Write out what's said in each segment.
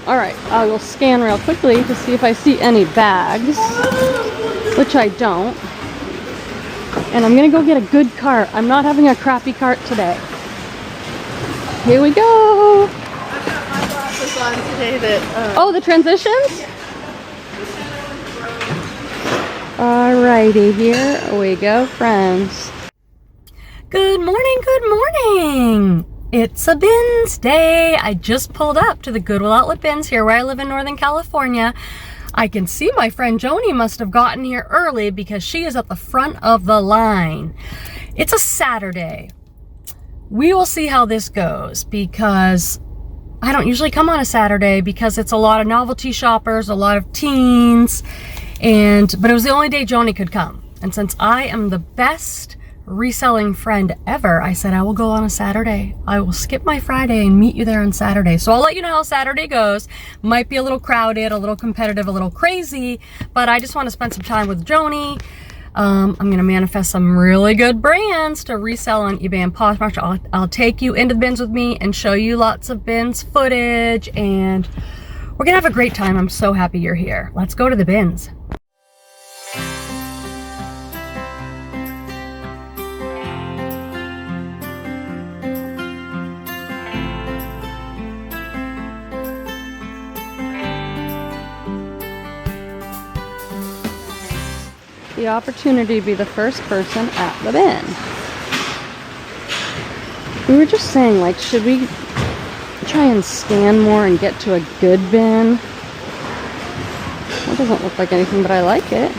All right, I will scan real quickly to see if I see any bags, which I don't. And I'm gonna go get a good cart. I'm not having a crappy cart today. Here we go. I've got my glasses on today that... Oh, the transitions? Alrighty, here we go, friends. Good morning, good morning. It's a bins day. I just pulled up to the Goodwill outlet bins here where I live in Northern California. I can see my friend Joni must have gotten here early because she is at the front of the line. It's a Saturday. We will see how this goes because I don't usually come on a Saturday because it's a lot of novelty shoppers, a lot of teens, but it was the only day Joni could come. And since I am the best reselling friend ever, I said I will go on a Saturday. I will skip my Friday and meet you there on Saturday. So I'll let you know how Saturday goes. Might be a little crowded, a little competitive, a little crazy, but I just want to spend some time with Joni. I'm going to manifest some really good brands to resell on eBay and POSHMARK. I'll take you into the bins with me and show you lots of bins footage, and we're going to have a great time. I'm so happy you're here. Let's go to the bins. The opportunity to be the first person at the bin. We were just saying, like, should we try and scan more and get to a good bin? That doesn't look like anything, but I like it.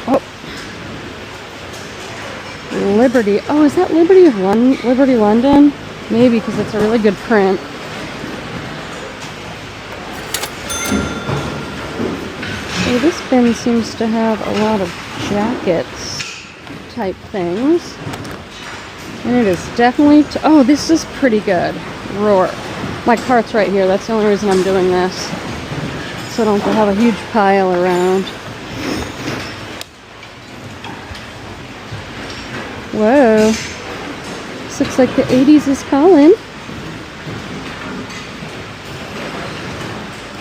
Oh. Liberty. Oh, is that Liberty of London? Liberty London? Maybe, because it's a really good print. So this bin seems to have a lot of jackets type things. And it is definitely, oh, this is pretty good. Roar. My cart's right here. That's the only reason I'm doing this. So I don't have to have a huge pile around. Whoa. This looks like the 80s is calling.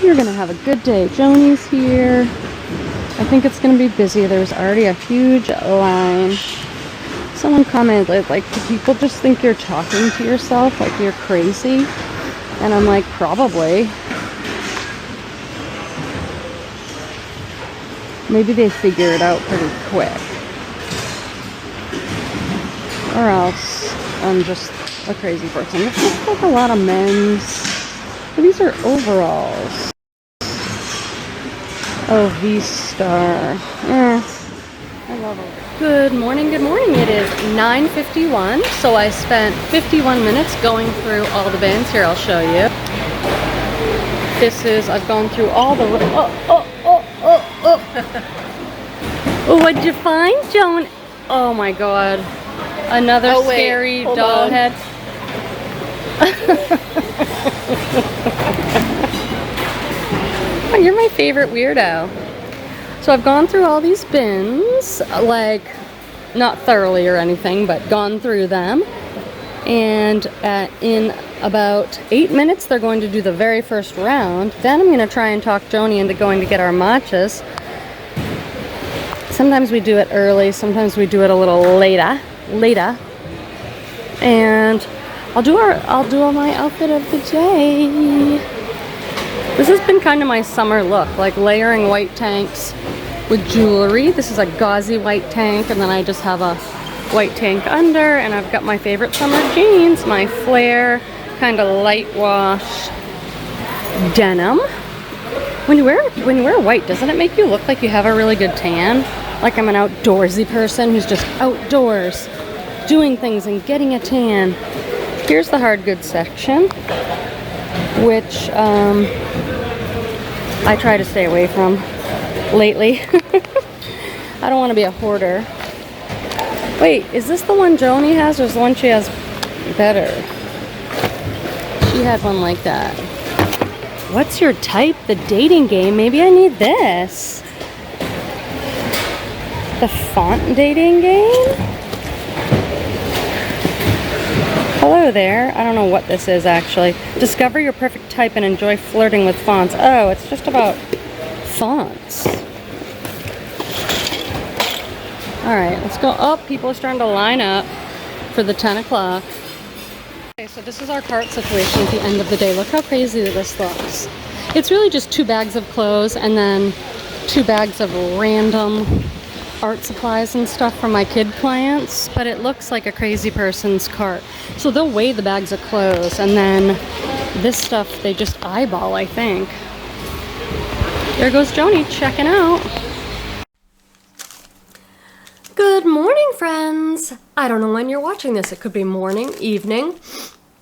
You're gonna have a good day. Joni's here. I think it's gonna be busy. There's already a huge line. Someone commented, like, do people just think you're talking to yourself, like you're crazy? And I'm like, probably. Maybe they figure it out pretty quick. Or else I'm just a crazy person. This looks like a lot of men's. But these are overalls. Oh, V-Star. I love it. Good morning, good morning. It is 9:51, so I spent 51 minutes going through all the bins. Here, I'll show you. I've gone through all the, Oh, what'd you find, Joan? Oh my God. Another scary doll head. Oh, you're my favorite weirdo. So I've gone through all these bins, like, not thoroughly or anything, but gone through them. And in about 8 minutes, they're going to do the very first round. Then I'm going to try and talk Joni into going to get our matchas. Sometimes we do it early, sometimes we do it a little later. And I'll do my outfit of the day. This has been kind of my summer look, like layering white tanks with jewelry. This is a gauzy white tank, and then I just have a white tank under, and I've got my favorite summer jeans, my flare kind of light wash denim. When you wear white, doesn't it make you look like you have a really good tan? Like I'm an outdoorsy person who's just outdoors doing things and getting a tan. Here's the hard goods section, which I try to stay away from lately. I don't want to be a hoarder. Wait, is this the one Joni has, or is the one she has better? She had one like that. What's your type? The dating game? Maybe I need this. The font dating game? Hello there. I don't know what this is actually. Discover your perfect type and enjoy flirting with fonts. Oh, it's just about fonts. Alright, let's go up. People are starting to line up for the 10 o'clock. Okay, so this is our cart situation at the end of the day. Look how crazy this looks. It's really just 2 bags of clothes and then 2 bags of random art supplies and stuff for my kid clients, but it looks like a crazy person's cart. So they'll weigh the bags of clothes and then this stuff they just eyeball, I think. There goes Joni checking out. Good morning, friends. I don't know when you're watching this. It could be morning, evening,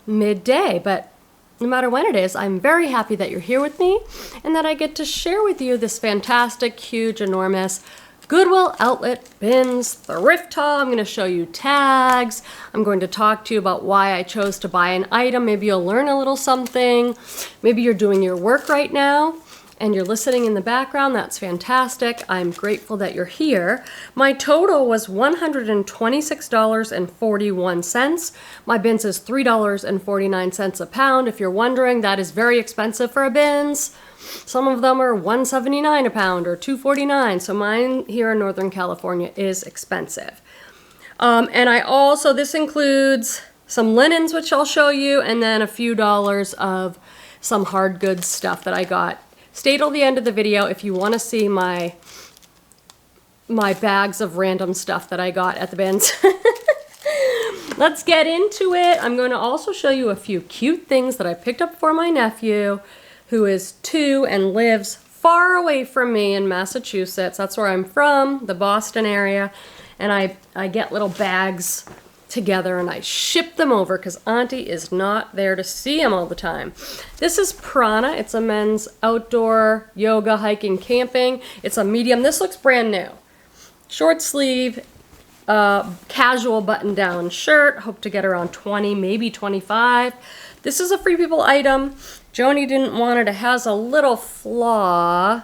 midday, but no matter when it is, I'm very happy that you're here with me and that I get to share with you this fantastic, huge, enormous Goodwill outlet bins thrift haul. I'm going to show you tags. I'm going to talk to you about why I chose to buy an item. Maybe you'll learn a little something. Maybe you're doing your work right now and you're listening in the background. That's fantastic. I'm grateful that you're here. My total was $126.41. My bins is $3.49 a pound. If you're wondering, that is very expensive for a bins. Some of them are $1.79 a pound or $2.49. So mine here in Northern California is expensive. And I also, this includes some linens, which I'll show you, and then a few dollars of some hard goods stuff that I got. Stay till the end of the video if you want to see my bags of random stuff that I got at the bins. Let's get into it. I'm going to also show you a few cute things that I picked up for my nephew, who is 2 and lives far away from me in Massachusetts. That's where I'm from, the Boston area. And I get little bags together and I ship them over because Auntie is not there to see them all the time. This is Prana. It's a men's outdoor yoga, hiking, camping. It's a medium. This looks brand new. Short sleeve, casual button-down shirt. Hope to get around 20, maybe 25. This is a Free People item. Joni didn't want it. It has a little flaw.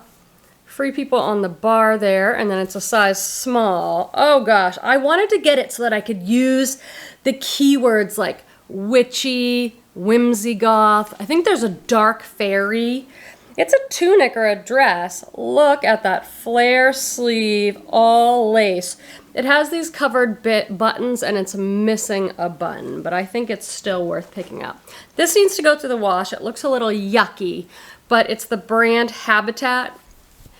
Free People on the bar there, and then it's a size small. Oh gosh, I wanted to get it so that I could use the keywords like witchy, whimsy goth. I think there's a dark fairy. It's a tunic or a dress. Look at that flare sleeve, all lace. It has these covered buttons and it's missing a button, but I think it's still worth picking up. This needs to go through the wash. It looks a little yucky, but it's the brand Habitat.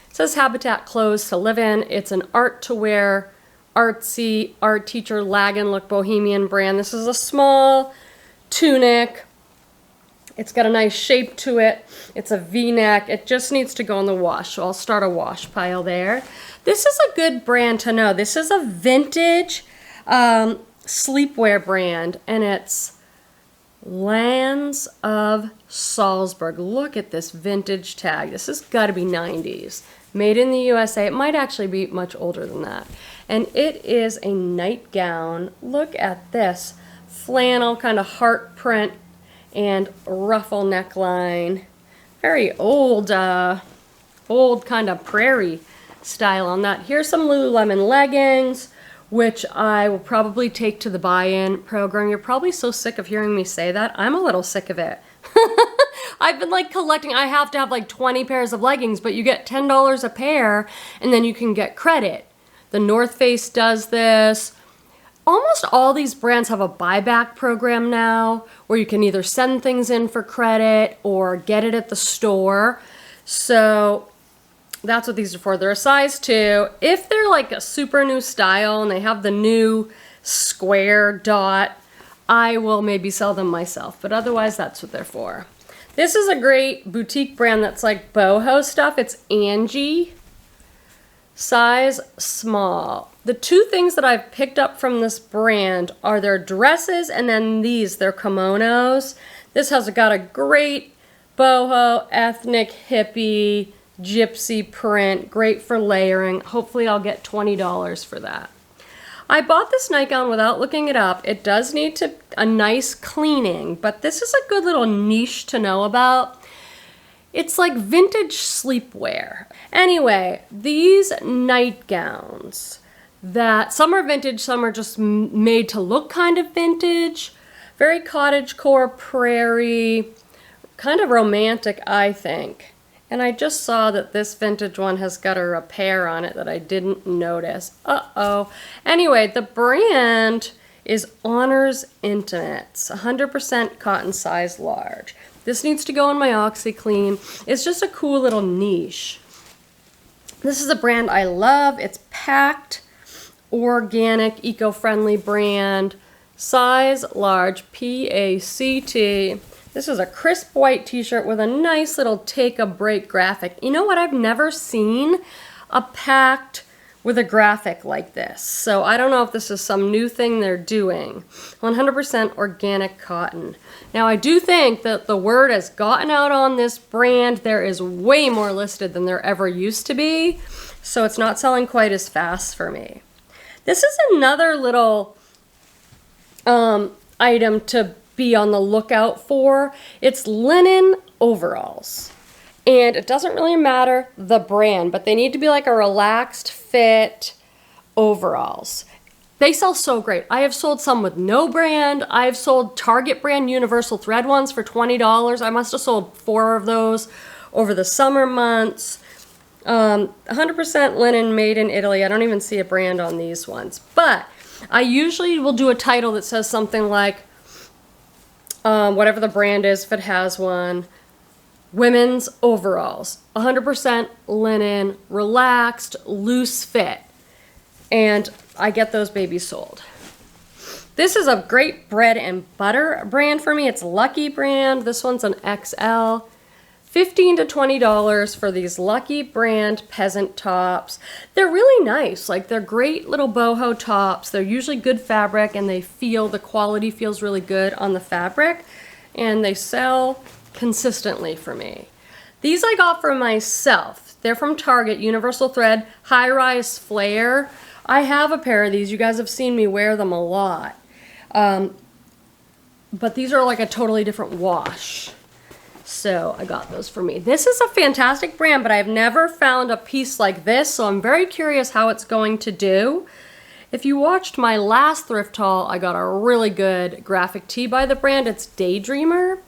It says Habitat clothes to live in. It's an art to wear, artsy, art teacher, laggin' look bohemian brand. This is a small tunic. It's got a nice shape to it. It's a V-neck. It just needs to go in the wash, so I'll start a wash pile there. This is a good brand to know. This is a vintage sleepwear brand, and it's Lands of Salzburg. Look at this vintage tag. This has got to be 90s. Made in the USA. It might actually be much older than that. And it is a nightgown. Look at this. Flannel, kind of heart print and ruffle neckline. Very old, old kind of prairie style on that. Here's some Lululemon leggings, which I will probably take to the buy-in program. You're probably so sick of hearing me say that. I'm a little sick of it. I've been like collecting, I have to have like 20 pairs of leggings, but you get $10 a pair and then you can get credit. The North Face does this. Almost all these brands have a buyback program now where you can either send things in for credit or get it at the store. So that's what these are for. They're a size 2. If they're like a super new style and they have the new square dot, I will maybe sell them myself, but otherwise that's what they're for. This is a great boutique brand that's like boho stuff. It's Angie, size small. The 2 things that I've picked up from this brand are their dresses and then these, their kimonos. This has got a great boho, ethnic, hippie, gypsy print, great for layering. Hopefully I'll get $20 for that. I bought this nightgown without looking it up. It does need a nice cleaning, but this is a good little niche to know about. It's like vintage sleepwear. Anyway, these nightgowns that some are vintage, some are just made to look kind of vintage. Very cottagecore, prairie, kind of romantic, I think. And I just saw that this vintage one has got a repair on it that I didn't notice. Uh-oh. Anyway, the brand is Honors Intimates, 100% cotton size large. This needs to go in my OxyClean. It's just a cool little niche. This is a brand I love. It's packed, organic, eco-friendly brand. Size large, P-A-C-T. This is a crisp white t-shirt with a nice little take a break graphic. You know what? I've never seen a packed with a graphic like this. So I don't know if this is some new thing they're doing. 100% organic cotton. Now I do think that the word has gotten out on this brand. There is way more listed than there ever used to be. So it's not selling quite as fast for me. This is another little item to be on the lookout for. It's linen overalls. And it doesn't really matter the brand, but they need to be like a relaxed fit overalls. They sell so great. I have sold some with no brand. I've sold Target brand universal thread ones for $20. I must have sold 4 of those over the summer months. 100% linen made in Italy. I don't even see a brand on these ones. But I usually will do a title that says something like, whatever the brand is, if it has one, women's overalls, 100% linen, relaxed, loose fit. And I get those babies sold. This is a great bread and butter brand for me. It's Lucky brand. This one's an XL. $15 to $20 for these Lucky brand peasant tops. They're really nice. Like, they're great little boho tops. They're usually good fabric, and the quality feels really good on the fabric, and they sell consistently for me. These I got for myself. They're from Target, universal thread, high-rise flare. I have a pair of these. You guys have seen me wear them a lot. But these are like a totally different wash. So I got those for me. This is a fantastic brand, but I've never found a piece like this, so I'm very curious how it's going to do. If you watched my last thrift haul, I got a really good graphic tee by the brand. It's Daydreamer.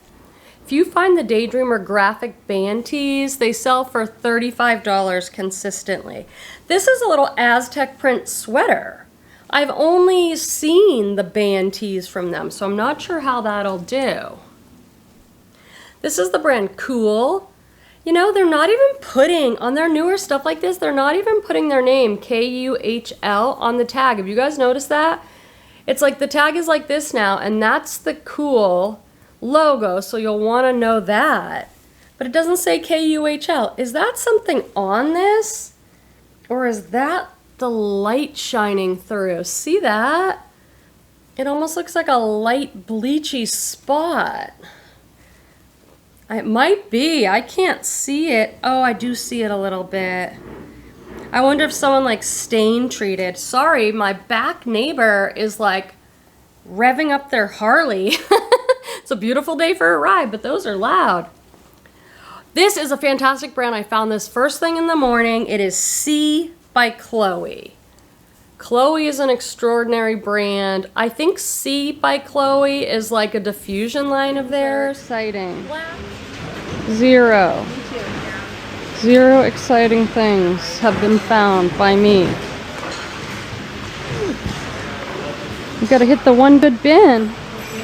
If you find the Daydreamer graphic band tees, they sell for $35 consistently. This is a little Aztec print sweater. I've only seen the band tees from them, so I'm not sure how that'll do. This is the brand Cool. You know, they're not even putting, on their newer stuff like this, they're not even putting their name, K-U-H-L, on the tag. Have you guys noticed that? It's like the tag is like this now, and that's the Cool logo, so you'll want to know that. But it doesn't say K-U-H-L. Is that something on this? Or is that the light shining through? See that? It almost looks like a light bleachy spot. It might be. I can't see it. Oh, I do see it a little bit. I wonder if someone like stain treated. Sorry, my back neighbor is like revving up their Harley. It's a beautiful day for a ride, but those are loud. This is a fantastic brand. I found this first thing in the morning. It is C by Chloe. Chloe is an extraordinary brand. I think C by Chloe is like a diffusion line of theirs. Exciting. Zero exciting things have been found by me. You gotta hit the one good bin.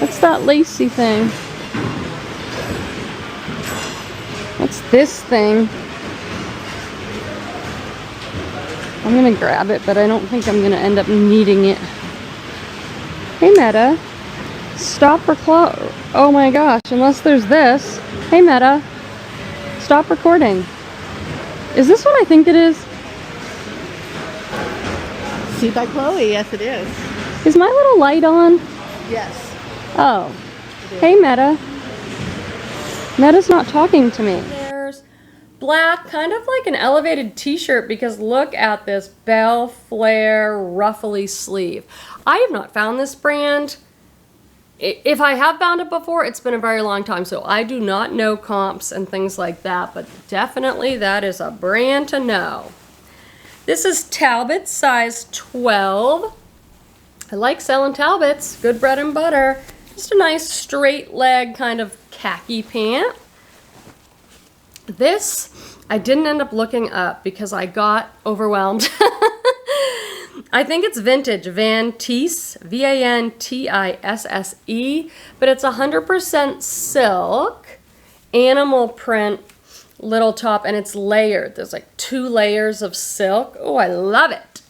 What's that lacy thing? What's this thing? I'm gonna grab it, but I don't think I'm gonna end up needing it. Hey Meta, stop oh my gosh, unless there's this. Hey Meta, stop recording. Is this what I think it is? See by Chloe, yes it is. Is my little light on? Yes. Oh. Hey Meta. Meta's not talking to me. There's black, kind of like an elevated t-shirt, because look at this bell flare ruffly sleeve. I have not found this brand. If I have found it before, it's been a very long time, so I do not know comps and things like that, but definitely that is a brand to know. This is Talbot, size 12. I like selling Talbots, good bread and butter. Just a nice straight leg kind of khaki pant. This, I didn't end up looking up because I got overwhelmed. I think it's vintage, Van Tisse, V-A-N-T-I-S-S-E, but it's 100% silk, animal print, little top, and it's layered. There's like 2 layers of silk. Oh, I love it.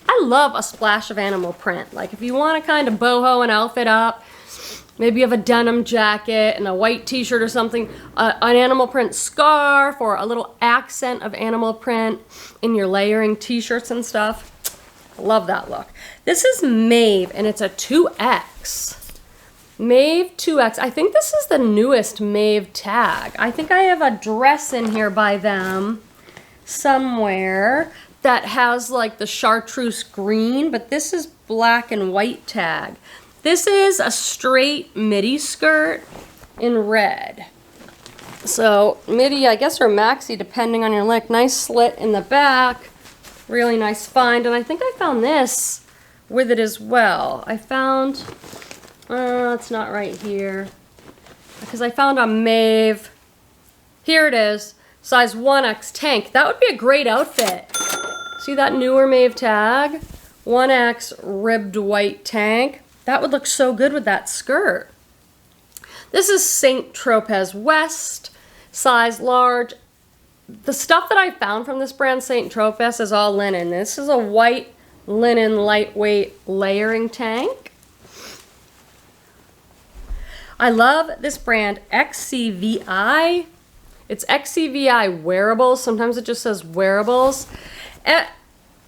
I love a splash of animal print. Like if you want to kind of boho an outfit up, maybe you have a denim jacket and a white t-shirt or something, an animal print scarf or a little accent of animal print in your layering t-shirts and stuff. Love that look. This is Maeve and it's a 2X. Maeve 2X. I think this is the newest Maeve tag. I think I have a dress in here by them somewhere that has like the chartreuse green, but this is black and white tag. This is a straight midi skirt in red. So midi, I guess, or maxi, depending on your leg. Nice slit in the back. Really nice find. And I think I found this with it as well. I found, it's not right here. Because I found a Maeve. Here it is. Size 1X tank. That would be a great outfit. See that newer Maeve tag? 1X ribbed white tank. That would look so good with that skirt. This is St. Tropez West, size large. The stuff that I found from this brand, St. Tropez, is all linen. This is a white linen lightweight layering tank. I love this brand, XCVI. It's XCVI wearables. Sometimes it just says wearables.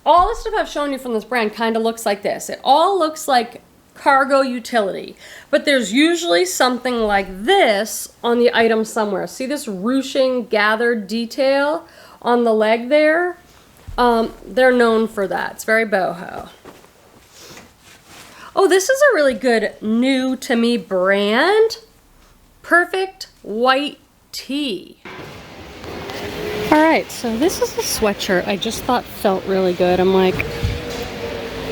All the stuff I've shown you from this brand kind of looks like this. It all looks like cargo utility, but there's usually something like this on the item somewhere. See this ruching gathered detail on the leg there? They're known for that. It's very boho. Oh, this is a really good new to me brand. Perfect White Tee. All right, so this is a sweatshirt I just thought felt really good. I'm like,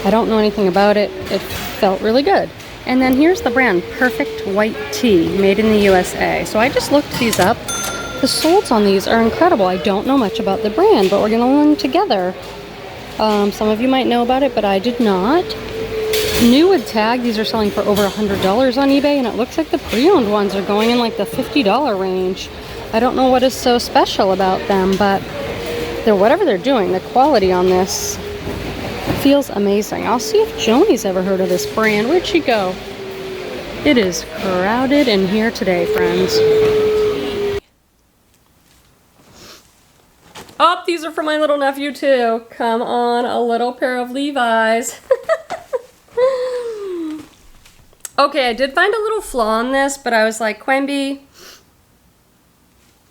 I don't know anything about it. It felt really good. And then here's the brand, Perfect White Tee, made in the USA. So I just looked these up. The soles on these are incredible. I don't know much about the brand, but we're gonna learn together. Some of you might know about it, but I did not. New with tag, these are selling for over $100 on eBay, and it looks like the pre-owned ones are going in like the $50 range. I don't know what is so special about them, but whatever they're doing, the quality on this feels amazing. I'll see if Joni's ever heard of this brand. Where'd she go? It is crowded in here today, friends. Oh, these are for my little nephew too. Come on, a little pair of Levi's. Okay, I did find a little flaw in this, but I was like, Quenby,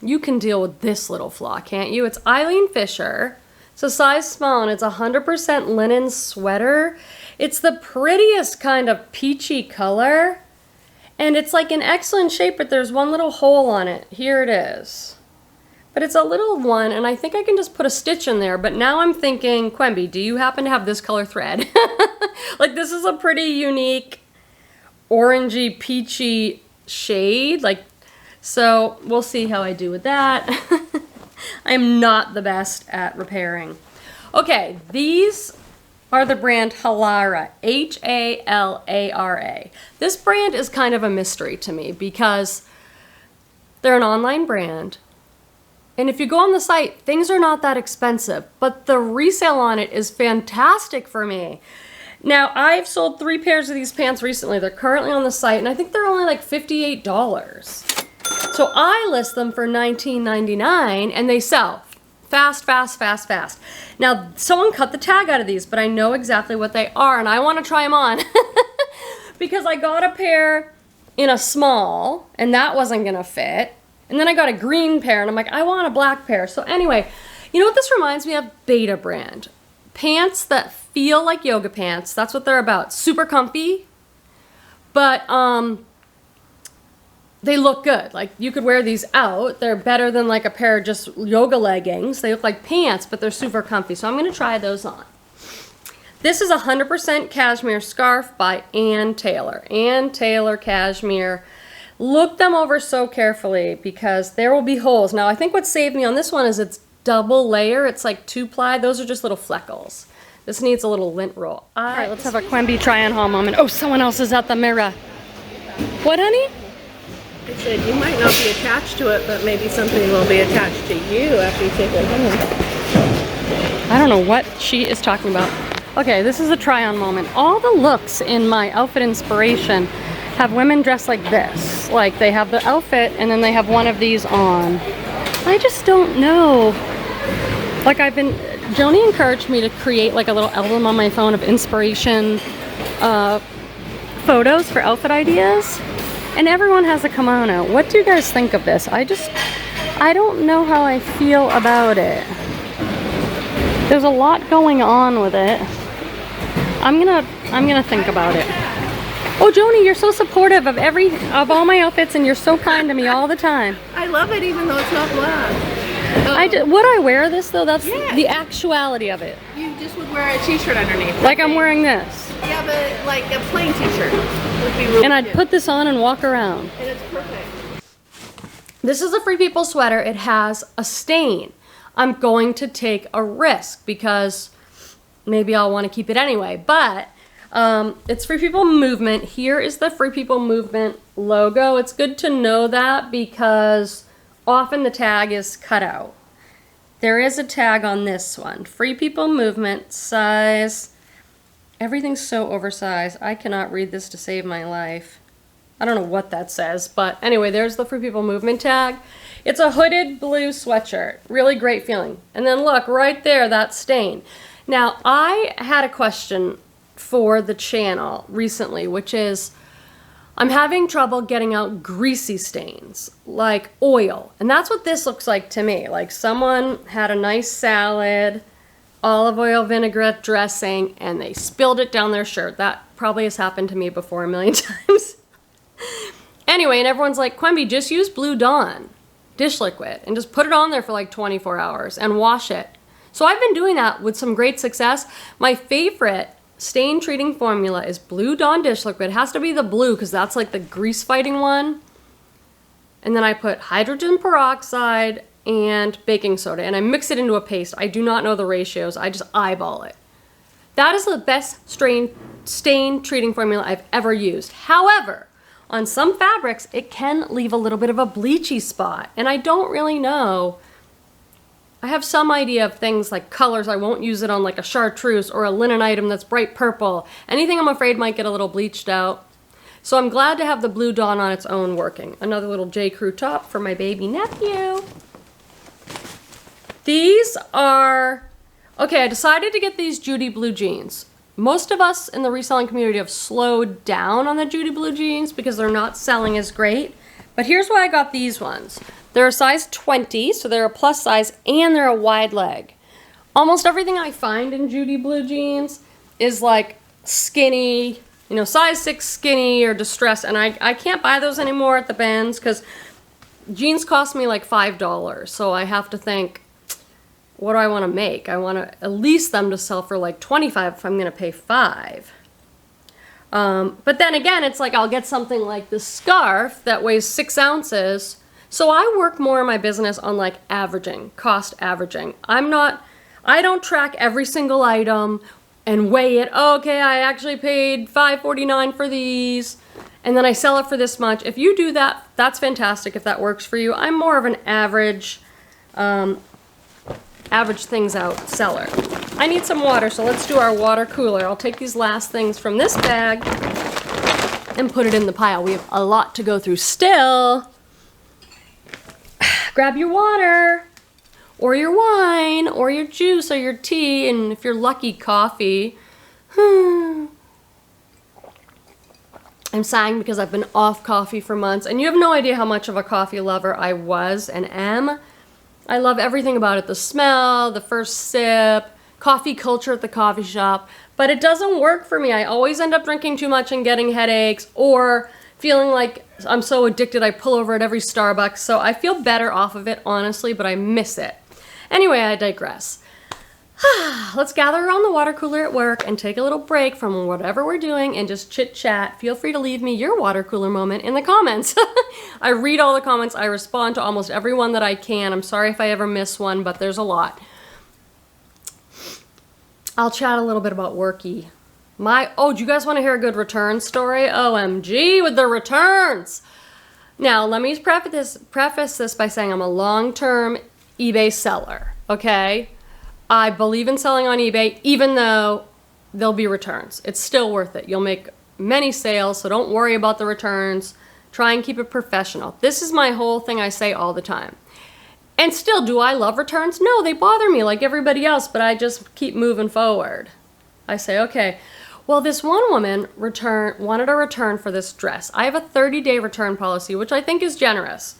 you can deal with this little flaw, can't you? It's Eileen Fisher. It's a size small and it's 100% linen sweater. It's the prettiest kind of peachy color. And it's like in excellent shape, but there's one little hole on it. Here it is. But it's a little one, and I think I can just put a stitch in there. But now I'm thinking, Quenby, do you happen to have this color thread? Like, this is a pretty unique orangey, peachy shade. Like, so we'll see how I do with that. I'm not the best at repairing. Okay, these are the brand Halara, H-A-L-A-R-A. This brand is kind of a mystery to me because they're an online brand. And if you go on the site, things are not that expensive, but the resale on it is fantastic for me. Now, I've sold 3 pairs of these pants recently. They're currently on the site, and I think they're only like $58. So I list them for $19.99, and they sell fast, fast, fast, fast. Now, someone cut the tag out of these, but I know exactly what they are, and I want to try them on. Because I got a pair in a small, and that wasn't going to fit. And then I got a green pair, and I'm like, I want a black pair. So anyway, you know what this reminds me of? Beta brand. Pants that feel like yoga pants. That's what they're about. Super comfy, but they look good. Like, you could wear these out. They're better than like a pair of just yoga leggings. They look like pants, but they're super comfy. So I'm going to try those on. This is 100% cashmere scarf by Ann Taylor. Ann Taylor cashmere. Look them over so carefully because there will be holes. Now I think what saved me on this one is it's double layer. It's like 2-ply. Those are just little fleckles. This needs a little lint roll. All right, let's have a Quenby try-on haul moment. Oh, someone else is at the mirror. What, honey? I said you might not be attached to it, but maybe something will be attached to you after you take it home. I don't know what she is talking about. Okay, this is a try-on moment. All the looks in my outfit inspiration have women dressed like this. Like they have the outfit and then they have one of these on. I just don't know. Like Joni encouraged me to create like a little album on my phone of inspiration photos for outfit ideas. And everyone has a kimono. What do you guys think of this? I don't know how I feel about it. There's a lot going on with it. I'm gonna think about it. Oh, Joni, you're so supportive of all my outfits, and you're so kind to me all the time. I love it, even though it's not black. Would I wear this though? That's the actuality of it. You just would wear a t-shirt underneath. Like I'm wearing this. Yeah, but like a plain t-shirt would be really And I'd good. put this on and walk around. And it's perfect. This is a Free People sweater. It has a stain. I'm going to take a risk because maybe I'll want to keep it anyway. But it's Free People Movement. Here is the Free People Movement logo. It's good to know that because often the tag is cut out. There is a tag on this one. Free People Movement, size. Everything's so oversized. I cannot read this to save my life. I don't know what that says, but anyway, there's the Free People Movement tag. It's a hooded blue sweatshirt. Really great feeling. And then look, right there, that stain. Now, I had a question for the channel recently, which is, I'm having trouble getting out greasy stains, like oil. And that's what this looks like to me. Like someone had a nice salad, olive oil vinaigrette dressing, and they spilled it down their shirt. That probably has happened to me before a million times. Anyway, and everyone's like, Quenby, just use Blue Dawn dish liquid and just put it on there for like 24 hours and wash it. So I've been doing that with some great success. My favorite stain treating formula is Blue Dawn dish liquid. It has to be the blue because that's like the grease fighting one. And then I put hydrogen peroxide and baking soda and I mix it into a paste. I do not know the ratios. I just eyeball it. That is the best stain treating formula I've ever used. However, on some fabrics, it can leave a little bit of a bleachy spot, and I don't really know. I have some idea of things like colors. I won't use it on like a chartreuse or a linen item that's bright purple. Anything I'm afraid might get a little bleached out. So I'm glad to have the Blue Dawn on its own working. Another little J. Crew top for my baby nephew. These are, okay, I decided to get these Judy Blue jeans. Most of us in the reselling community have slowed down on the Judy Blue jeans because they're not selling as great. But here's why I got these ones. They're a size 20, so they're a plus size, and they're a wide leg. Almost everything I find in Judy Blue jeans is like skinny, you know, size 6 skinny or distressed, and I can't buy those anymore at the bins because jeans cost me like $5, so I have to think, what do I want to make? I want to at least them to sell for like 25 if I'm going to pay 5. But then again, it's like I'll get something like this scarf that weighs 6 ounces. So I work more in my business on like averaging, cost averaging. I don't track every single item and weigh it. Oh, okay, I actually paid $5.49 for these, and then I sell it for this much. If you do that, that's fantastic if that works for you. I'm more of an average things out seller. I need some water, so let's do our water cooler. I'll take these last things from this bag and put it in the pile. We have a lot to go through still. Grab your water, or your wine, or your juice, or your tea, and if you're lucky, coffee. I'm sighing because I've been off coffee for months, and you have no idea how much of a coffee lover I was and am. I love everything about it, the smell, the first sip, coffee culture at the coffee shop, but it doesn't work for me. I always end up drinking too much and getting headaches or feeling like I'm so addicted I pull over at every Starbucks, so I feel better off of it, honestly, but I miss it. Anyway, I digress. Let's gather around the water cooler at work and take a little break from whatever we're doing and just chit chat. Feel free to leave me your water cooler moment in the comments. I read all the comments. I respond to almost every one that I can. I'm sorry if I ever miss one, but there's a lot. I'll chat a little bit about worky. Do you guys want to hear a good return story? OMG with the returns. Now, let me preface this by saying I'm a long-term eBay seller, okay? I believe in selling on eBay, even though there'll be returns. It's still worth it. You'll make many sales, so don't worry about the returns. Try and keep it professional. This is my whole thing I say all the time. And still, do I love returns? No, they bother me like everybody else, but I just keep moving forward. I say, okay, well, this one woman wanted a return for this dress. I have a 30-day return policy, which I think is generous.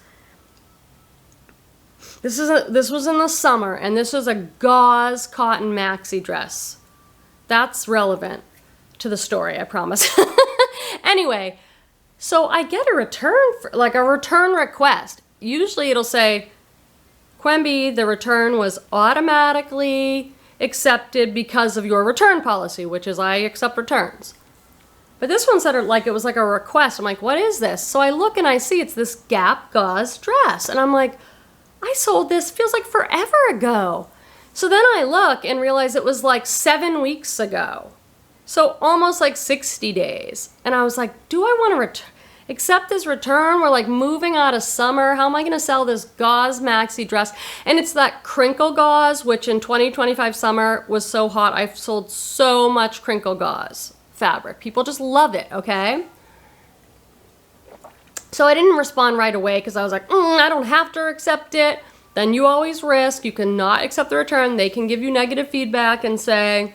This was in the summer, and this was a gauze cotton maxi dress. That's relevant to the story, I promise. Anyway, so I get a return, like a return request. Usually it'll say, Quenby, the return was automatically accepted because of your return policy, which is I accept returns. But this one said like it was like a request. I'm like, what is this? So I look and I see it's this Gap gauze dress. And I'm like, I sold this, feels like forever ago. So then I look and realize it was like 7 weeks ago. So almost like 60 days. And I was like, do I want to accept this return? We're like moving out of summer. How am I going to sell this gauze maxi dress? And it's that crinkle gauze, which in 2025 summer was so hot. I've sold so much crinkle gauze fabric. People just love it, okay? So I didn't respond right away because I was like, I don't have to accept it. Then you always risk. You cannot accept the return. They can give you negative feedback and say,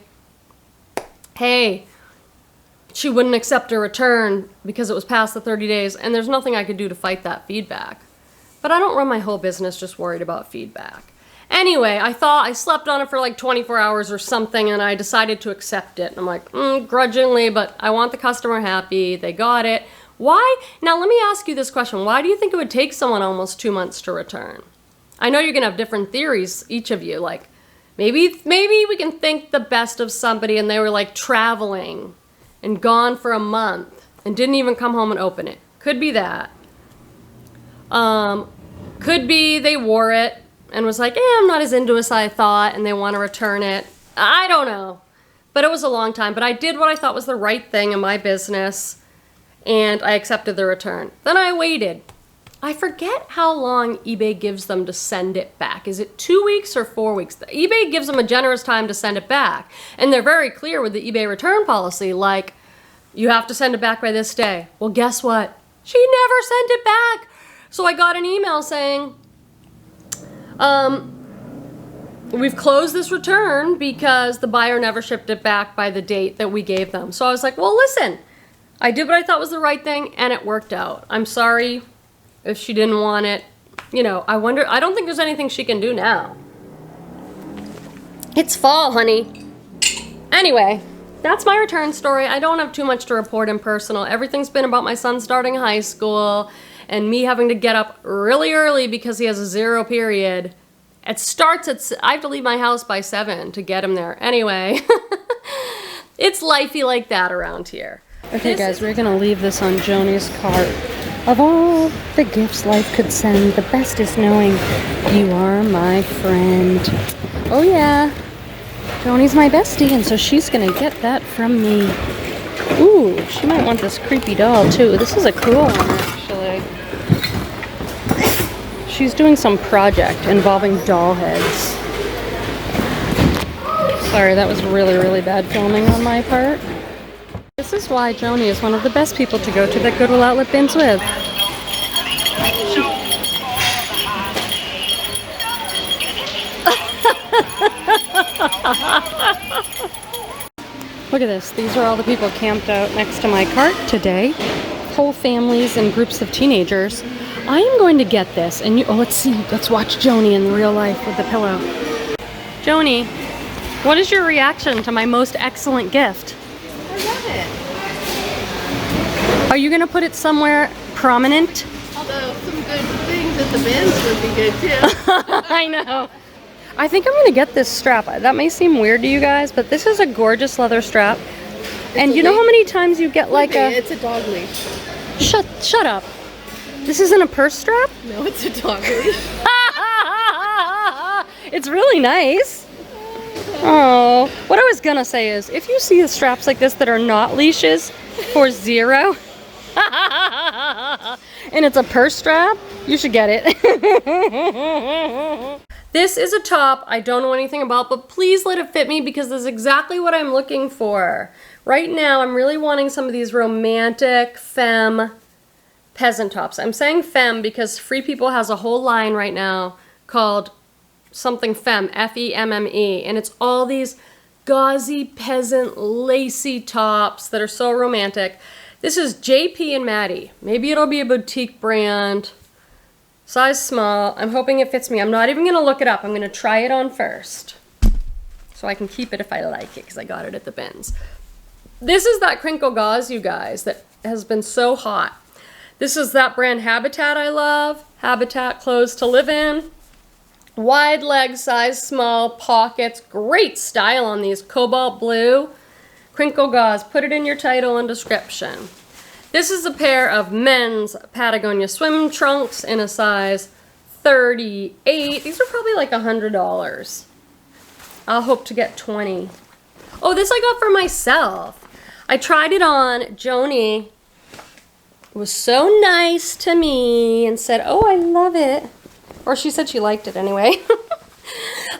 hey, she wouldn't accept a return because it was past the 30 days, and there's nothing I could do to fight that feedback. But I don't run my whole business just worried about feedback. Anyway, I slept on it for like 24 hours or something, and I decided to accept it. And I'm like, grudgingly, but I want the customer happy. They got it. Why? Now, let me ask you this question. Why do you think it would take someone almost 2 months to return? I know you're going to have different theories, each of you. Like, maybe we can think the best of somebody and they were like traveling and gone for a month and didn't even come home and open it. Could be that. Could be they wore it and was like, I'm not as into it as I thought, and they want to return it. I don't know. But it was a long time. But I did what I thought was the right thing in my business, and I accepted the return. Then I waited. I forget how long eBay gives them to send it back. Is it 2 weeks or 4 weeks? eBay gives them a generous time to send it back. And they're very clear with the eBay return policy, like, you have to send it back by this day. Well, guess what? She never sent it back. So I got an email saying, we've closed this return because the buyer never shipped it back by the date that we gave them. So I was like, well, listen, I did what I thought was the right thing, and it worked out. I'm sorry if she didn't want it. You know, I don't think there's anything she can do now. It's fall, honey. Anyway, that's my return story. I don't have too much to report in personal. Everything's been about my son starting high school and me having to get up really early because he has a 0 period. It starts I have to leave my house by 7 to get him there. Anyway, it's lifey like that around here. Okay guys, we're gonna leave this on Joni's cart. Of all the gifts life could send, the best is knowing you are my friend. Oh yeah, Joni's my bestie, and so she's gonna get that from me. Ooh, she might want this creepy doll too. This is a cool one actually. She's doing some project involving doll heads. Sorry, that was really, really bad filming on my part. This is why Joni is one of the best people to go to the Goodwill outlet bins with. Look at this. These are all the people camped out next to my cart today. Whole families and groups of teenagers. I am going to get this, and let's see. Let's watch Joni in real life with the pillow. Joni, what is your reaction to my most excellent gift? I love it. Are you going to put it somewhere prominent? Although some good things at the bins would be good too. I know. I think I'm gonna get this strap. That may seem weird to you guys, but this is a gorgeous leather strap. And you know how many times you get like a... It's a dog leash. Shut up. This isn't a purse strap? No, it's a dog leash. It's really nice. Oh, what I was gonna say is, if you see straps like this that are not leashes for $0, and it's a purse strap, you should get it. This is a top I don't know anything about, but please let it fit me because this is exactly what I'm looking for. Right now, I'm really wanting some of these romantic femme peasant tops. I'm saying femme because Free People has a whole line right now called something femme, F-E-M-M-E, and it's all these gauzy peasant lacy tops that are so romantic. This is JP and Maddie. Maybe it'll be a boutique brand, size small. I'm hoping it fits me. I'm not even gonna look it up. I'm gonna try it on first so I can keep it if I like it because I got it at the bins. This is that crinkle gauze, you guys, that has been so hot. This is that brand Habitat I love. Habitat clothes to live in. Wide leg, size small, pockets. Great style on these. Cobalt blue. Crinkle gauze. Put it in your title and description. This is a pair of men's Patagonia swim trunks in a size 38. These are probably like $100. I'll hope to get 20. Oh, this I got for myself. I tried it on. Joni was so nice to me and said, oh, I love it. Or she said she liked it anyway.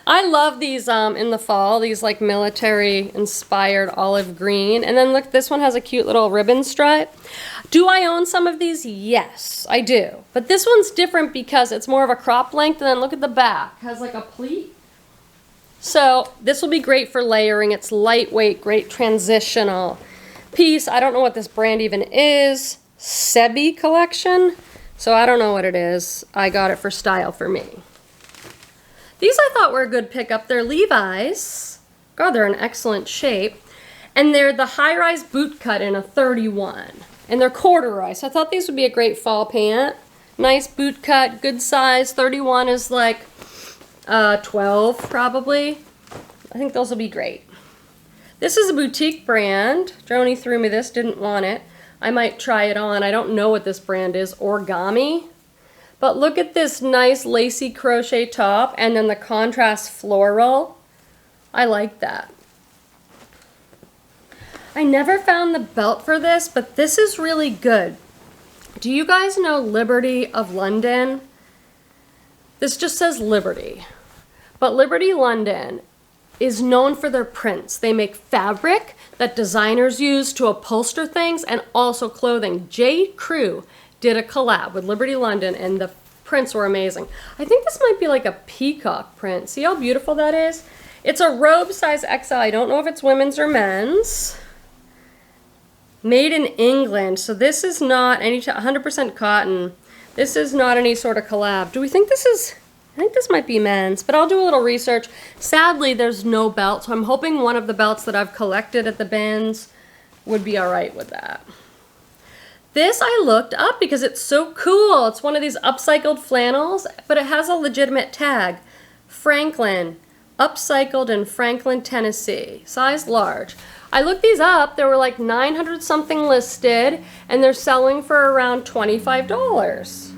I love these in the fall, these like military inspired olive green. And then look, this one has a cute little ribbon stripe. Do I own some of these? Yes, I do. But this one's different because it's more of a crop length, and then look at the back. It has like a pleat. So this will be great for layering. It's lightweight, great transitional piece. I don't know what this brand even is. Sebi collection. So I don't know what it is. I got it for style for me. These I thought were a good pickup. They're Levi's. God, they're in excellent shape. And they're the high-rise boot cut in a 31. And they're corduroy. So I thought these would be a great fall pant. Nice boot cut, good size. 31 is like 12 probably. I think those will be great. This is a boutique brand. Joni threw me this, didn't want it. I might try it on. I don't know what this brand is. Origami. But look at this nice lacy crochet top and then the contrast floral. I like that. I never found the belt for this, but this is really good. Do you guys know Liberty of London? This just says Liberty. But Liberty London is known for their prints. They make fabric that designers use to upholster things and also clothing. J. Crew did a collab with Liberty London and the prints were amazing. I think this might be like a peacock print. See how beautiful that is? It's a robe size XL. I don't know if it's women's or men's. Made in England. So this is not any 100% cotton. This is not any sort of collab. Do we think this is... I think this might be men's, but I'll do a little research. Sadly, there's no belt, so I'm hoping one of the belts that I've collected at the bins would be all right with that. This I looked up because it's so cool. It's one of these upcycled flannels, but it has a legitimate tag. Franklin, upcycled in Franklin, Tennessee, size large. I looked these up. There were like 900 something listed, and they're selling for around $25.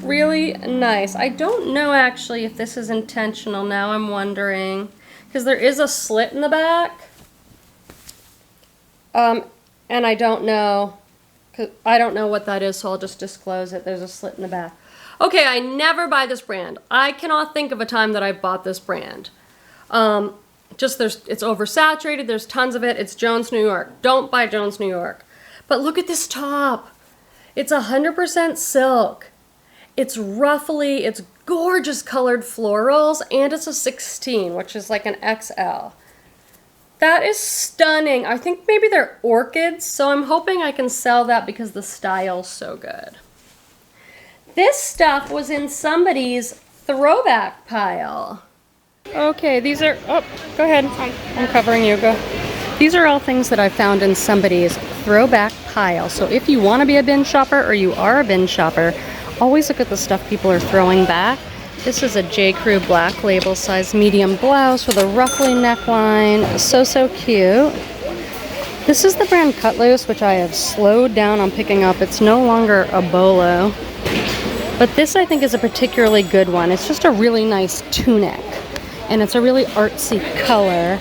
Really nice. I don't know actually if this is intentional now, I'm wondering. Because there is a slit in the back. And I don't know. I don't know what that is, so I'll just disclose it. There's a slit in the back. Okay, I never buy this brand. I cannot think of a time that I bought this brand. It's oversaturated. There's tons of it. It's Jones, New York. Don't buy Jones, New York. But look at this top. It's 100% silk. It's ruffly, it's gorgeous colored florals, and it's a 16, which is like an XL. That is stunning. I think maybe they're orchids, so I'm hoping I can sell that because the style's so good. This stuff was in somebody's throwback pile. Okay, these are, oh, go ahead. I'm covering you, go. These are all things that I found in somebody's throwback pile. So if you want to be a bin shopper or you are a bin shopper, always look at the stuff people are throwing back This is a J. Crew black label size medium blouse with a ruffly neckline. So cute. This is the brand Cut Loose, which I have slowed down on picking up. It's no longer a bolo. But this I think is a particularly good one. It's just a really nice tunic. And it's a really artsy color.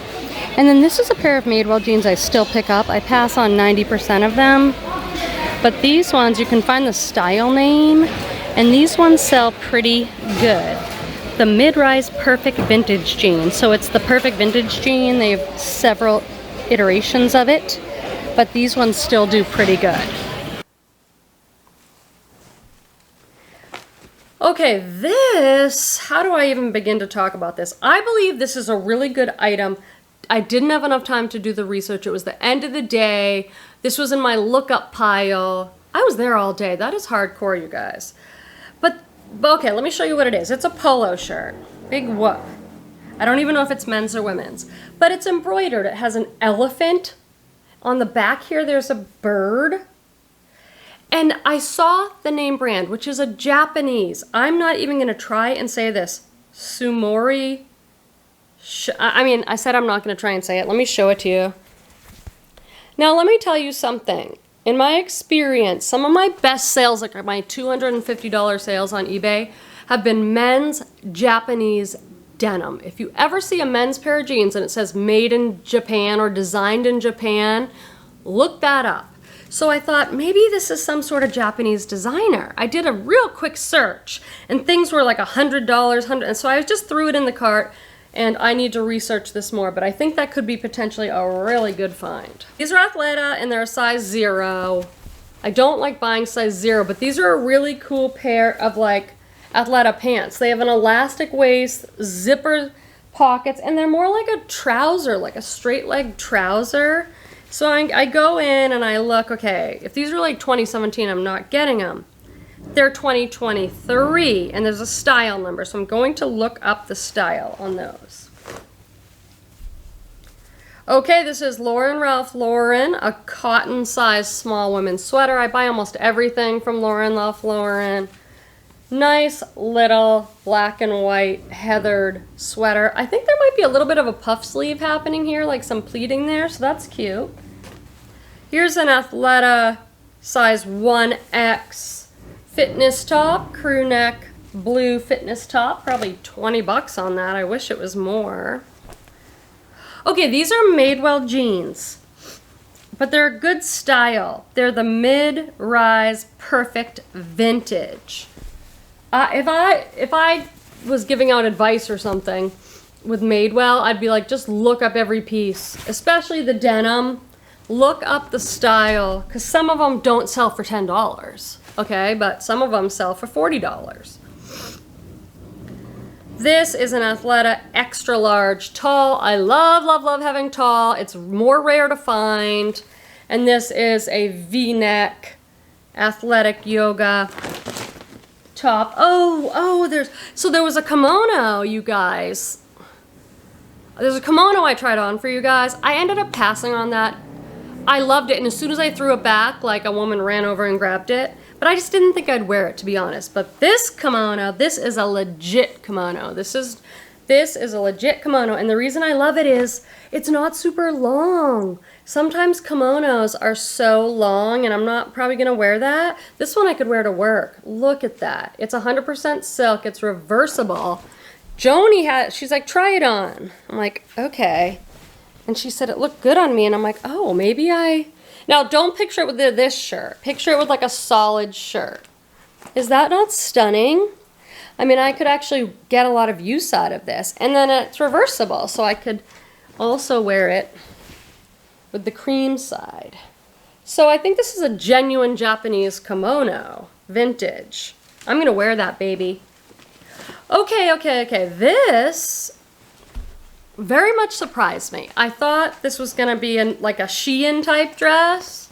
And then this is a pair of Madewell jeans I still pick up. I pass on 90% of them. But these ones, you can find the style name. And these ones sell pretty good. The mid-rise perfect vintage jean. So it's the perfect vintage jean. They have several iterations of it. But these ones still do pretty good. Okay, this, how do I even begin to talk about this? I believe this is a really good item. I didn't have enough time to do the research. It was the end of the day. This was in my lookup pile. I was there all day. That is hardcore, you guys. But okay, let me show you what it is. It's a polo shirt. Big whoop. I don't even know if it's men's or women's. But it's embroidered. It has an elephant. On the back here, there's a bird. And I saw the name brand, which is a Japanese. I'm not even going to try and say this. Sumori. I said I'm not going to try and say it. Let me show it to you. Now, let me tell you something. In my experience, some of my best sales, like my $250 sales on eBay, have been men's Japanese denim. If you ever see a men's pair of jeans and it says made in Japan or designed in Japan, look that up. So I thought maybe this is some sort of Japanese designer. I did a real quick search and things were like $100, and so I just threw it in the cart, and I need to research this more, but I think that could be potentially a really good find. These are Athleta and they're a size 0. I don't like buying size 0, but these are a really cool pair of like Athleta pants. They have an elastic waist, zipper pockets, and they're more like a trouser, like a straight leg trouser. So I go in and I look, okay, if these are like 2017, I'm not getting them. They're 2023, and there's a style number, so I'm going to look up the style on those. Okay, this is Lauren Ralph Lauren, a cotton size small women's sweater. I buy almost everything from Lauren Ralph Lauren. Nice little black and white heathered sweater. I think there might be a little bit of a puff sleeve happening here, like some pleating there, so that's cute. Here's an Athleta size 1X fitness top, crew neck blue fitness top, probably 20 bucks on that. I wish it was more. Okay, these are Madewell jeans, but they're a good style. They're the mid-rise perfect vintage. If I was giving out advice or something with Madewell, I'd be like, just look up every piece, especially the denim. Look up the style, because some of them don't sell for $10, okay? But some of them sell for $40. This is an Athleta extra large tall. I love, love, love having tall. It's more rare to find. And this is a V-neck athletic yoga top. There was a kimono, you guys. There's a kimono I tried on for you guys. I ended up passing on that. I loved it, and as soon as I threw it back, like a woman ran over and grabbed it. But I just didn't think I'd wear it, to be honest. But this kimono, this is a legit kimono. This is a legit kimono, and the reason I love it is it's not super long. Sometimes kimonos are so long, and I'm not probably gonna wear that. This one I could wear to work. Look at that. It's 100% silk. It's reversible. Joni she's like, try it on. I'm like, okay. And she said it looked good on me, and I'm like, oh, maybe Now, don't picture it with this shirt. Picture it with like a solid shirt. Is that not stunning? I mean, I could actually get a lot of use out of this. And then it's reversible, so I could also wear it with the cream side. So I think this is a genuine Japanese kimono, vintage. I'm going to wear that, baby. Okay. This very much surprised me. I thought this was going to be like a Shein type dress.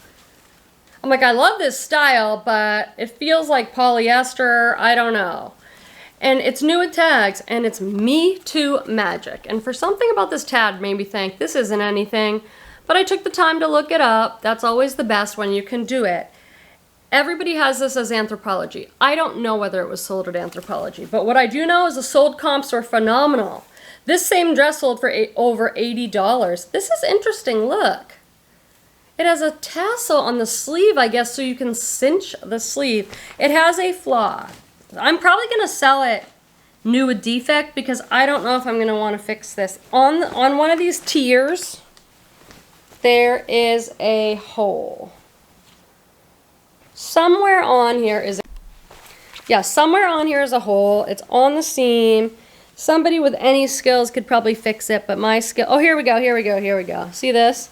I'm like, I love this style, but it feels like polyester. I don't know. And it's new with tags, and it's Me Too magic. And for something about this tag made me think this isn't anything, but I took the time to look it up. That's always the best when you can do it. Everybody has this as Anthropologie. I don't know whether it was sold at Anthropologie, but what I do know is the sold comps are phenomenal. This same dress sold for over $80. This is interesting, look. It has a tassel on the sleeve, I guess, so you can cinch the sleeve. It has a flaw. I'm probably gonna sell it new with defect because I don't know if I'm gonna wanna fix this. On one of these tiers, there is a hole. Somewhere on here is a hole. It's on the seam. Somebody with any skills could probably fix it, but my skill, oh, here we go. See this?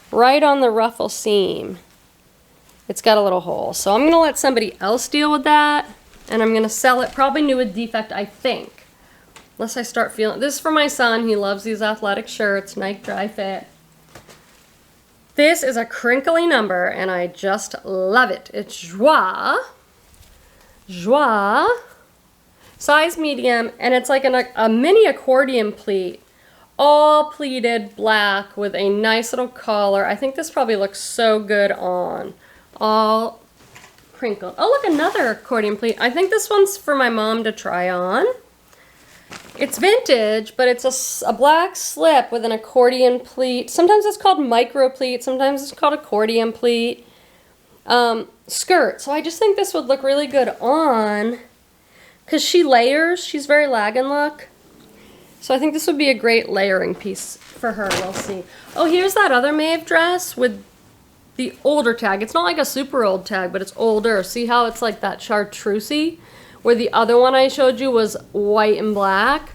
Right on the ruffle seam. It's got a little hole. So I'm gonna let somebody else deal with that, and I'm gonna sell it probably new with defect, I think. Unless I start feeling, this is for my son. He loves these athletic shirts, Nike Dry Fit. This is a crinkly number, and I just love it. It's Joie, size medium, and it's like a mini accordion pleat, all pleated black with a nice little collar. I think this probably looks so good on, all crinkled. Oh, look, another accordion pleat. I think this one's for my mom to try on. It's vintage, but it's a black slip with an accordion pleat. Sometimes it's called micro pleat, sometimes it's called accordion pleat. Skirt. So I just think this would look really good on, because she layers. She's very lag-and look. So I think this would be a great layering piece for her. We'll see. Oh, here's that other Maeve dress with the older tag. It's not like a super old tag, but it's older. See how it's like that chartreusey? Where the other one I showed you was white and black.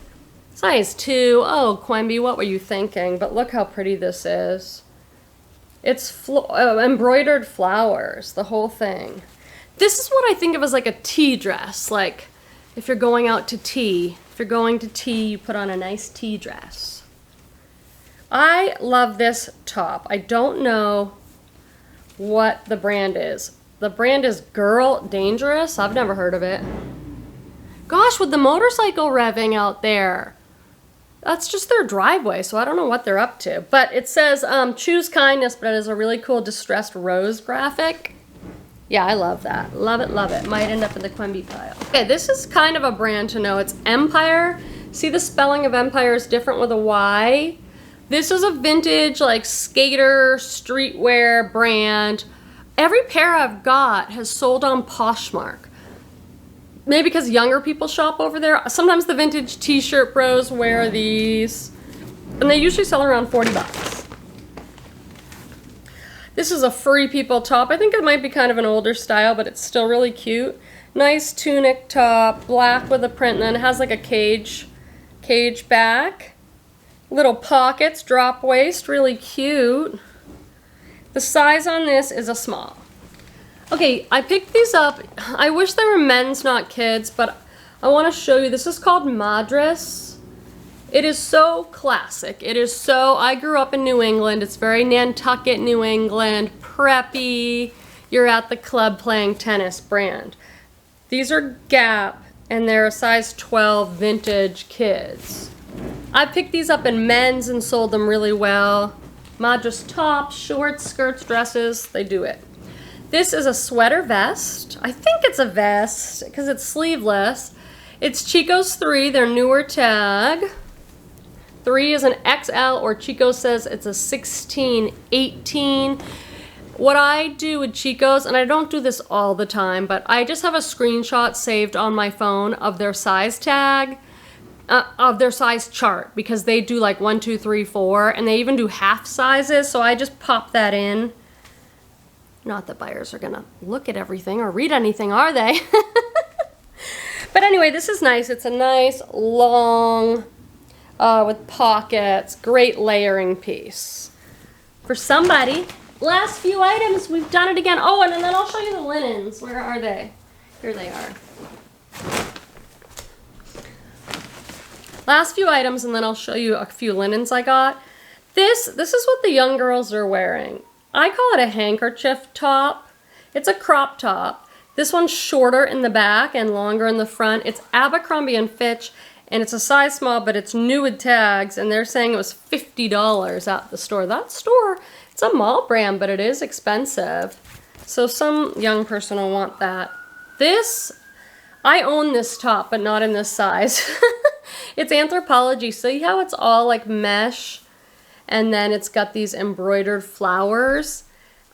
Size 2. Oh, Quenby, what were you thinking? But look how pretty this is. It's embroidered flowers, the whole thing. This is what I think of as like a tea dress. Like if you're going out to tea. If you're going to tea, you put on a nice tea dress. I love this top. I don't know what the brand is. The brand is Girl Dangerous. I've never heard of it. Gosh, with the motorcycle revving out there. That's just their driveway, so I don't know what they're up to. But it says, choose kindness, but it is a really cool distressed rose graphic. Yeah, I love that. Love it, love it. Might end up in the Quenby pile. Okay, this is kind of a brand to know. It's Empire. See, the spelling of Empire is different with a Y. This is a vintage, like, skater, streetwear brand. Every pair I've got has sold on Poshmark. Maybe because younger people shop over there. Sometimes the vintage t-shirt bros wear these. And they usually sell around 40 bucks. This is a Free People top. I think it might be kind of an older style, but it's still really cute. Nice tunic top, black with a print, and then it has like a cage back. Little pockets, drop waist, really cute. The size on this is a small. Okay, I picked these up. I wish they were men's, not kids, but I want to show you. This is called Madras. It is so classic. It is so, I grew up in New England. It's very Nantucket, New England, preppy. You're at the club playing tennis brand. These are Gap, and they're a size 12 vintage kids. I picked these up in men's and sold them really well. Madras tops, shorts, skirts, dresses, they do it. This is a sweater vest. I think it's a vest because it's sleeveless. It's Chico's 3, their newer tag. 3 is an XL, or Chico says it's a 16, 18. What I do with Chico's, and I don't do this all the time, but I just have a screenshot saved on my phone of their size tag, of their size chart, because they do like 1, 2, 3, 4, and they even do half sizes, so I just pop that in. Not that buyers are gonna look at everything or read anything, are they? But anyway, this is nice. It's a nice, long, with pockets, great layering piece. For somebody. Last few items, we've done it again. Oh, and then I'll show you the linens. Where are they? Here they are. Last few items, and then I'll show you a few linens I got. This is what the young girls are wearing. I call it a handkerchief top. It's a crop top. This one's shorter in the back and longer in the front. It's Abercrombie & Fitch, and it's a size small, but it's new with tags, and they're saying it was $50 at the store. That store, it's a mall brand, but it is expensive. So some young person will want that. This, I own this top, but not in this size. It's Anthropologie. See how it's all like mesh, and then it's got these embroidered flowers.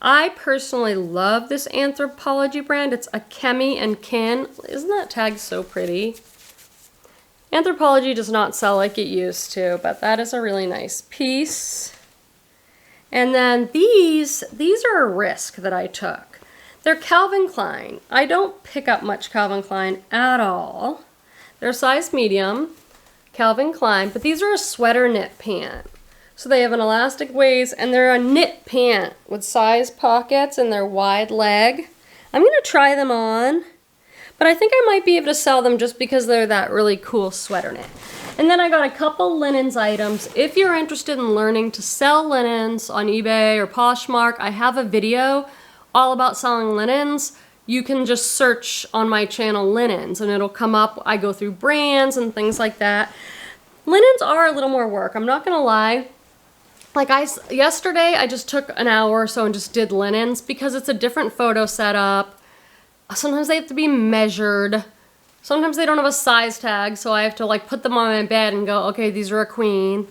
I personally love this Anthropologie brand. It's a Kemi and Kin. Isn't that tag so pretty? Anthropologie does not sell like it used to, but that is a really nice piece. And then these are a risk that I took. They're Calvin Klein. I don't pick up much Calvin Klein at all. They're size medium, Calvin Klein, but these are a sweater knit pant. So they have an elastic waist, and they're a knit pant with size pockets, and they're wide leg. I'm gonna try them on, but I think I might be able to sell them just because they're that really cool sweater knit. And then I got a couple linens items. If you're interested in learning to sell linens on eBay or Poshmark, I have a video all about selling linens. You can just search on my channel linens and it'll come up. I go through brands and things like that. Linens are a little more work, I'm not gonna lie. Like yesterday I just took an hour or so and just did linens because it's a different photo setup. Sometimes they have to be measured. Sometimes they don't have a size tag, so I have to like put them on my bed and go, okay, these are a queen.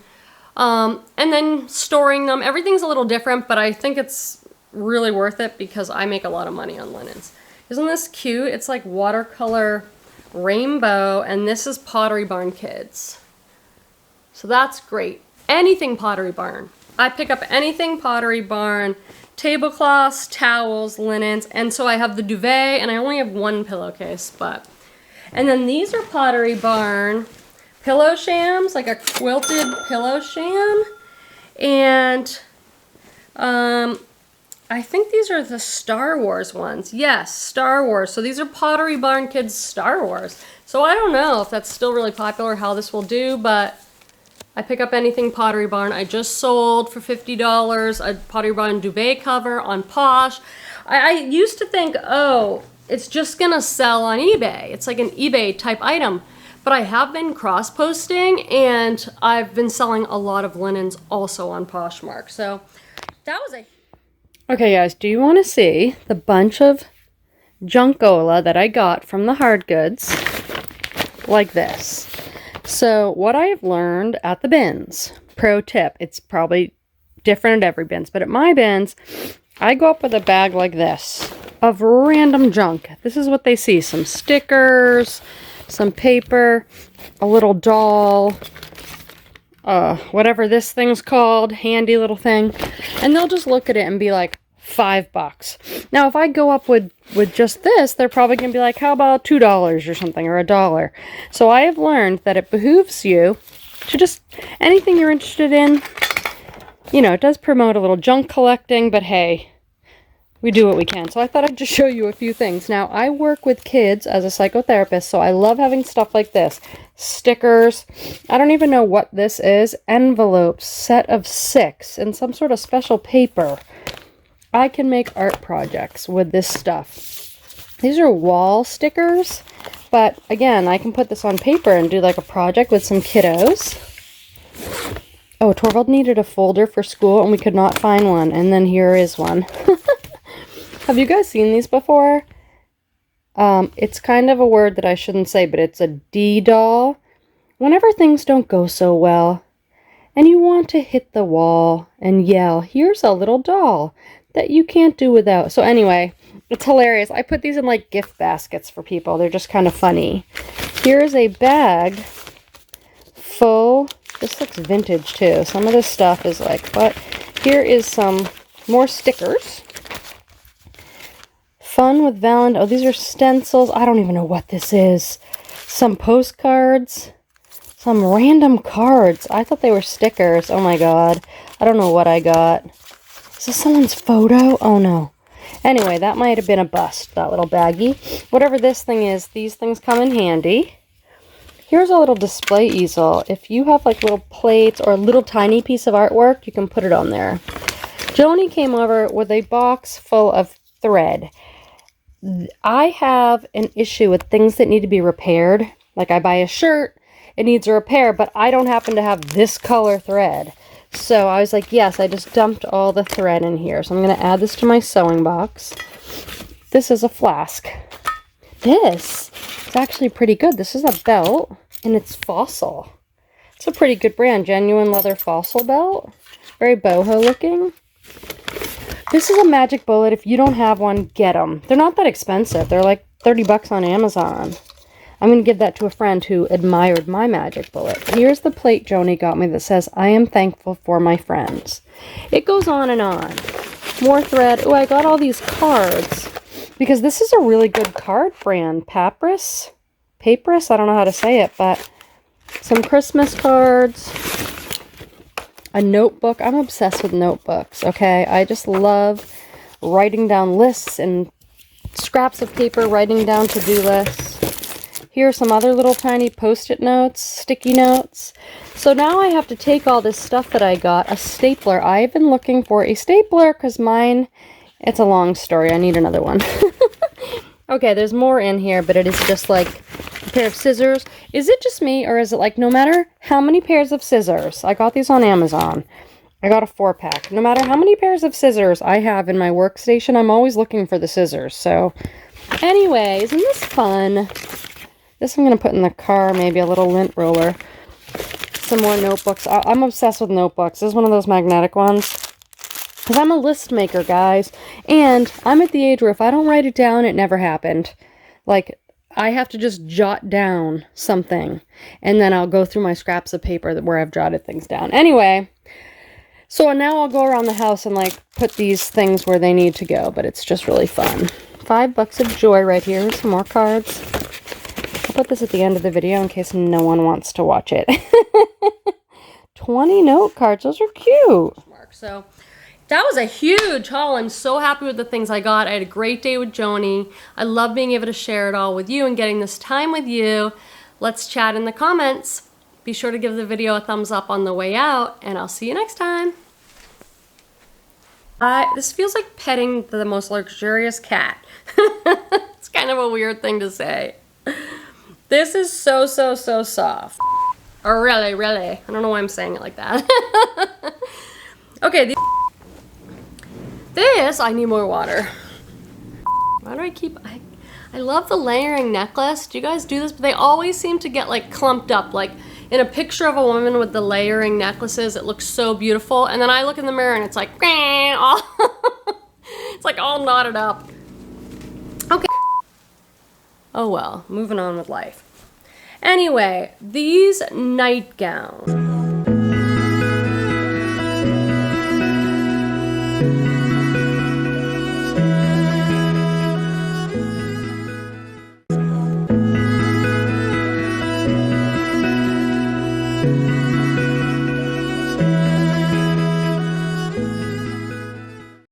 And then storing them, everything's a little different, but I think it's really worth it because I make a lot of money on linens. Isn't this cute? It's like watercolor rainbow, and this is Pottery Barn Kids. So that's great. Anything Pottery Barn. I pick up anything Pottery Barn, tablecloths, towels, linens, and so I have the duvet, and I only have one pillowcase, but. And then these are Pottery Barn pillow shams, like a quilted pillow sham, and I think these are the Star Wars ones. Yes, Star Wars. So these are Pottery Barn Kids Star Wars. So I don't know if that's still really popular, how this will do, but I pick up anything Pottery Barn. I just sold for $50 a Pottery Barn duvet cover on Posh. I used to think, oh, it's just gonna sell on eBay. It's like an eBay type item. But I have been cross-posting, and I've been selling a lot of linens also on Poshmark. So that was a... Okay, guys, do you want to see the bunch of junkola that I got from the hard goods? Like this. So what I have learned at the bins, pro tip, it's probably different at every bins, but at my bins, I go up with a bag like this of random junk. This is what they see. Some stickers, some paper, a little doll, whatever this thing's called, handy little thing. And they'll just look at it and be like, $5. Now, if I go up with just this, they're probably going to be like, how about $2 or something, or $1? So I have learned that it behooves you to just, anything you're interested in, you know, it does promote a little junk collecting, but hey, we do what we can. So I thought I'd just show you a few things. Now, I work with kids as a psychotherapist, so I love having stuff like this. Stickers. I don't even know what this is. Envelopes, set of 6, and some sort of special paper. I can make art projects with this stuff. These are wall stickers, but again, I can put this on paper and do like a project with some kiddos. Oh, Torvald needed a folder for school and we could not find one, and then here is one. Have you guys seen these before? It's kind of a word that I shouldn't say, but it's a D-doll. Whenever things don't go so well, and you want to hit the wall and yell, here's a little doll that you can't do without. So anyway, it's hilarious. I put these in like gift baskets for people. They're just kind of funny. Here's a bag full. This looks vintage too. Some of this stuff is like, but here is some more stickers. Fun with Valentine. Oh, these are stencils. I don't even know what this is. Some postcards. Some random cards. I thought they were stickers. Oh my god. I don't know what I got. Is this someone's photo? Oh no. Anyway, that might have been a bust, that little baggie. Whatever this thing is, these things come in handy. Here's a little display easel. If you have like little plates or a little tiny piece of artwork, you can put it on there. Joni came over with a box full of thread. I have an issue with things that need to be repaired. Like I buy a shirt, it needs a repair, but I don't happen to have this color thread. So I was like, yes, I just dumped all the thread in here. So I'm going to add this to my sewing box. This is a flask. This is actually pretty good. This is a belt, and it's Fossil. It's a pretty good brand. Genuine leather Fossil belt. Very boho looking. This is a magic bullet. If you don't have one, get them. They're not that expensive. They're like 30 bucks on Amazon. I'm going to give that to a friend who admired my magic bullet. Here's the plate Joni got me that says, I am thankful for my friends. It goes on and on. More thread. Oh, I got all these cards because this is a really good card brand. Papyrus? I don't know how to say it, but some Christmas cards. A notebook. I'm obsessed with notebooks, okay? I just love writing down lists and scraps of paper, writing down to-do lists. Here are some other little tiny post-it notes, sticky notes. So now I have to take all this stuff that I got, a stapler. I've been looking for a stapler because mine, it's a long story. I need another one. Okay, there's more in here, but it is just like a pair of scissors. Is it just me, or is it like no matter how many pairs of scissors, I got these on Amazon. I got a 4-pack. No matter how many pairs of scissors I have in my workstation, I'm always looking for the scissors. So anyway, isn't this fun? This I'm going to put in the car, maybe a little lint roller. Some more notebooks. I'm obsessed with notebooks. This is one of those magnetic ones. Because I'm a list maker, guys. And I'm at the age where if I don't write it down, it never happened. Like, I have to just jot down something. And then I'll go through my scraps of paper where I've jotted things down. Anyway, so now I'll go around the house and, like, put these things where they need to go. But it's just really fun. $5 of joy right here. Some more cards. I'll put this at the end of the video in case no one wants to watch it. 20 note cards. Those are cute. So that was a huge haul. I'm so happy with the things I got. I had a great day with Joni. I love being able to share it all with you and getting this time with you. Let's chat in the comments. Be sure to give the video a thumbs up on the way out, and I'll see you next time. This feels like petting the most luxurious cat. It's kind of a weird thing to say. This is so soft. Or really. I don't know why I'm saying it like that. Okay, this, I need more water. Why do I keep, I love the layering necklace. Do you guys do this? But they always seem to get like clumped up. Like in a picture of a woman with the layering necklaces, it looks so beautiful. And then I look in the mirror and it's like, all it's like all knotted up. Okay. Oh well, moving on with life. Anyway, these nightgowns.